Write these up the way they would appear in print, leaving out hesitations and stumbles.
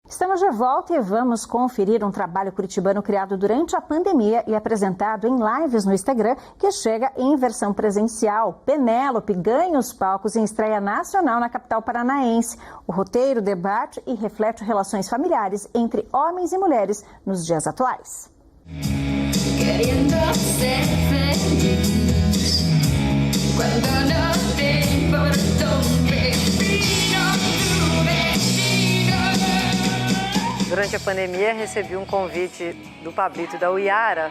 Estamos de volta e vamos conferir um trabalho curitibano criado durante a pandemia e apresentado em lives no Instagram, que chega em versão presencial. Penélope ganha os palcos em estreia nacional na capital paranaense. O roteiro debate e reflete relações familiares entre homens e mulheres nos dias atuais. Querendo ser feliz, quando no te importa un pepino tu destino. Durante a pandemia, recebi um convite do Pablito e da Uyara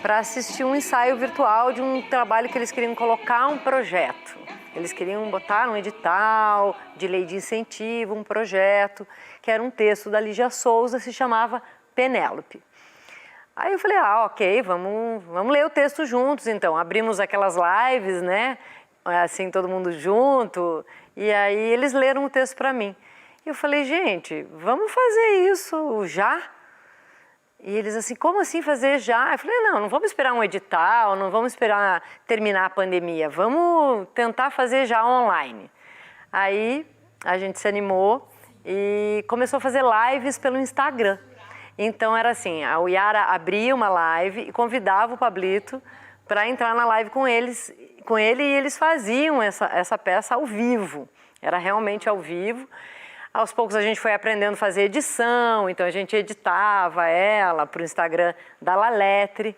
para assistir um ensaio virtual de um trabalho que eles queriam colocar um projeto. Eles queriam botar um edital de lei de incentivo, um projeto, que era um texto da Lígia Souza, se chamava Penélope. Aí eu falei, ok, vamos ler o texto juntos, então. Abrimos aquelas lives, né, assim, todo mundo junto, e aí eles leram o texto para mim. E eu falei, gente, vamos fazer isso já? E eles assim, como assim fazer já? Eu falei, não vamos esperar um edital, não vamos esperar terminar a pandemia, vamos tentar fazer já online. Aí a gente se animou e começou a fazer lives pelo Instagram. Então era assim, a Uyara abria uma live e convidava o Pablito para entrar na live com ele e eles faziam essa peça ao vivo. Era realmente ao vivo. Aos poucos a gente foi aprendendo a fazer edição, então a gente editava ela para o Instagram da Laletre.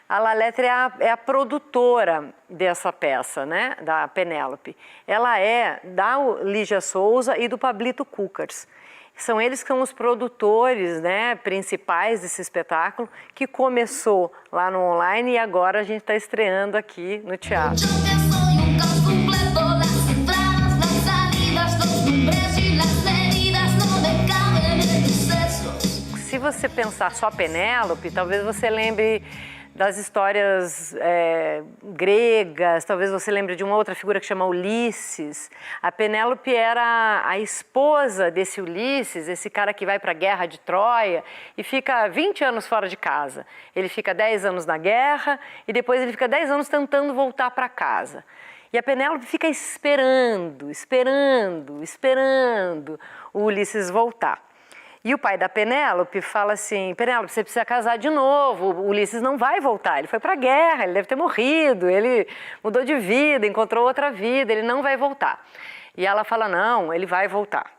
A Laletre é a produtora dessa peça, né, da Penélope. Ela é da Lígia Souza e do Pablito Cucars. São eles que são os produtores, né, principais desse espetáculo, que começou lá no online e agora a gente está estreando aqui no teatro. Se você pensar só Penélope, talvez você lembre das histórias gregas, talvez você lembre de uma outra figura que chama Ulisses. A Penélope era a esposa desse Ulisses, esse cara que vai para a guerra de Troia e fica 20 anos fora de casa. Ele fica 10 anos na guerra e depois ele fica 10 anos tentando voltar para casa. E a Penélope fica esperando o Ulisses voltar. E o pai da Penélope fala assim, Penélope, você precisa casar de novo, o Ulisses não vai voltar, ele foi para a guerra, ele deve ter morrido, ele mudou de vida, encontrou outra vida, ele não vai voltar. E ela fala, não, ele vai voltar,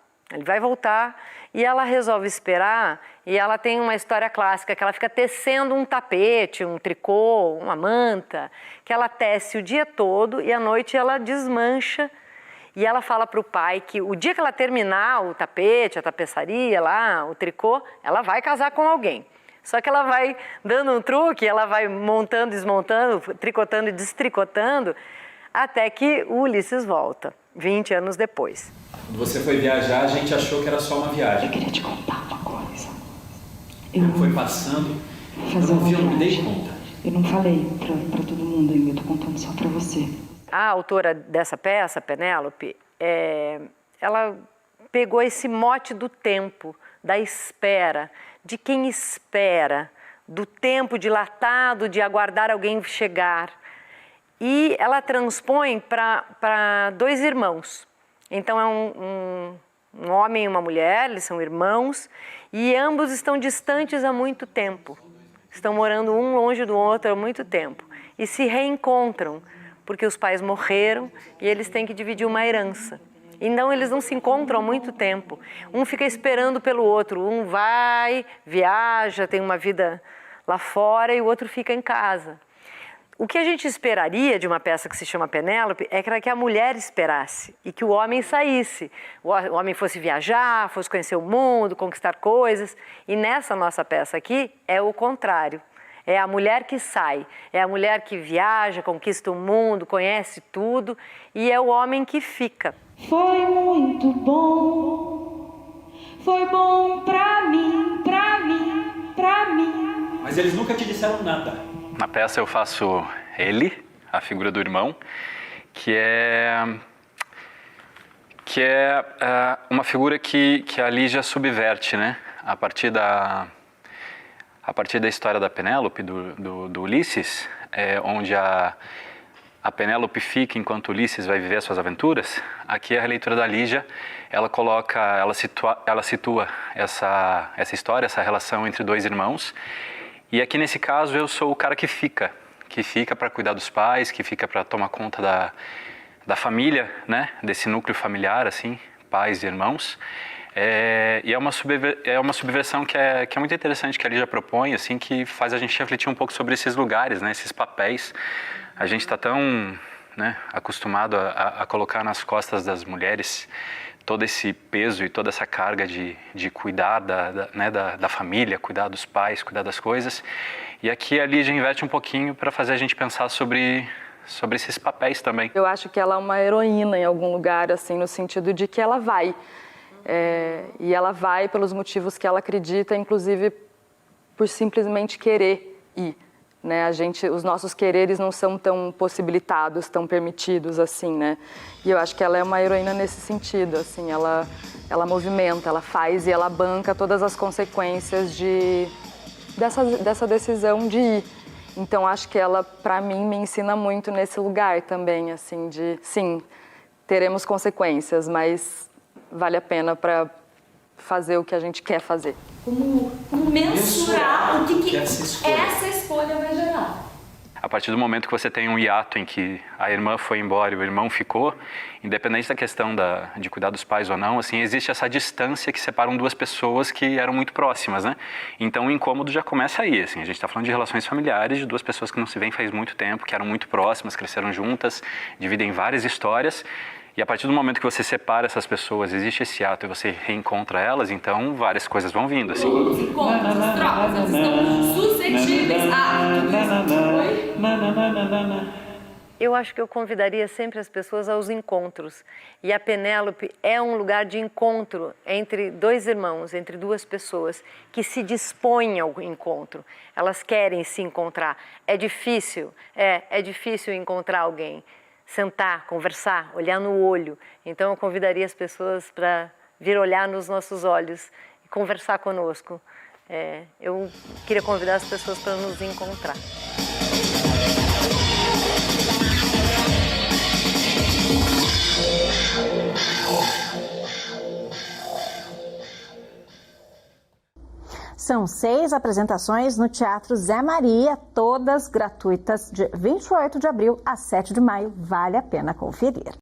e ela resolve esperar, e ela tem uma história clássica, que ela fica tecendo um tapete, um tricô, uma manta, que ela tece o dia todo e à noite ela desmancha. E ela fala para o pai que o dia que ela terminar o tapete, a tapeçaria lá, o tricô, ela vai casar com alguém. Só que ela vai dando um truque, ela vai montando, desmontando, tricotando e destricotando, até que o Ulisses volta, 20 anos depois. Quando você foi viajar, a gente achou que era só uma viagem. Eu queria te contar uma coisa. Foi passando, eu não me dei conta. Eu não falei pra todo mundo ainda, eu tô contando só pra você. A autora dessa peça, Penélope, ela pegou esse mote do tempo, da espera, de quem espera, do tempo dilatado de aguardar alguém chegar. E ela transpõe para dois irmãos. Então é um homem e uma mulher, eles são irmãos, e ambos estão distantes há muito tempo. Estão morando um longe do outro há muito tempo. E se reencontram, porque os pais morreram e eles têm que dividir uma herança. Então eles não se encontram há muito tempo. Um fica esperando pelo outro, um vai, viaja, tem uma vida lá fora e o outro fica em casa. O que a gente esperaria de uma peça que se chama Penélope é que a mulher esperasse e que o homem saísse. O homem fosse viajar, fosse conhecer o mundo, conquistar coisas. E nessa nossa peça aqui é o contrário. É a mulher que sai, é a mulher que viaja, conquista o mundo, conhece tudo, e é o homem que fica. Foi muito bom, foi bom pra mim, pra mim, pra mim. Mas eles nunca te disseram nada. Na peça eu faço ele, a figura do irmão, que é uma figura que a Lígia subverte, né? A partir da história da Penélope, do Ulisses, onde a a Penélope fica enquanto Ulisses vai viver as suas aventuras, aqui a releitura da Lígia, ela situa essa história, essa relação entre dois irmãos. E aqui nesse caso eu sou o cara que fica para cuidar dos pais, que fica para tomar conta da família, né? Desse núcleo familiar, assim, pais e irmãos. E é uma subversão que é muito interessante, que a Lígia propõe, assim, que faz a gente refletir um pouco sobre esses lugares, né? Esses papéis. A gente está tão, né, acostumado a colocar nas costas das mulheres todo esse peso e toda essa carga de cuidar da família, cuidar dos pais, cuidar das coisas. E aqui a Lígia inverte um pouquinho para fazer a gente pensar sobre esses papéis também. Eu acho que ela é uma heroína em algum lugar, assim, no sentido de que ela vai. E ela vai pelos motivos que ela acredita, inclusive por simplesmente querer ir. Né? Os nossos quereres não são tão possibilitados, tão permitidos assim, né? E eu acho que ela é uma heroína nesse sentido, assim, ela movimenta, ela faz e ela banca todas as consequências dessa decisão de ir. Então acho que ela, para mim, me ensina muito nesse lugar também, assim, de sim, teremos consequências, mas vale a pena para fazer o que a gente quer fazer. Como mensurar o que essa escolha vai gerar. A partir do momento que você tem um hiato em que a irmã foi embora e o irmão ficou, independente da questão de cuidar dos pais ou não, assim, existe essa distância que separam duas pessoas que eram muito próximas, né? Então o incômodo já começa aí, assim, a gente está falando de relações familiares, de duas pessoas que não se veem faz muito tempo, que eram muito próximas, cresceram juntas, dividem várias histórias. E a partir do momento que você separa essas pessoas, existe esse ato e você reencontra elas, então várias coisas vão vindo, assim. Os encontros, as trocas, elas estão suscetíveis a tudo isso. Eu acho que eu convidaria sempre as pessoas aos encontros. E a Penélope é um lugar de encontro entre dois irmãos, entre duas pessoas que se dispõem ao encontro. Elas querem se encontrar. É difícil encontrar alguém. Sentar, conversar, olhar no olho. Então eu convidaria as pessoas para vir olhar nos nossos olhos e conversar conosco. Eu queria convidar as pessoas para nos encontrar. São 6 apresentações no Teatro Zé Maria, todas gratuitas, de 28 de abril a 7 de maio. Vale a pena conferir.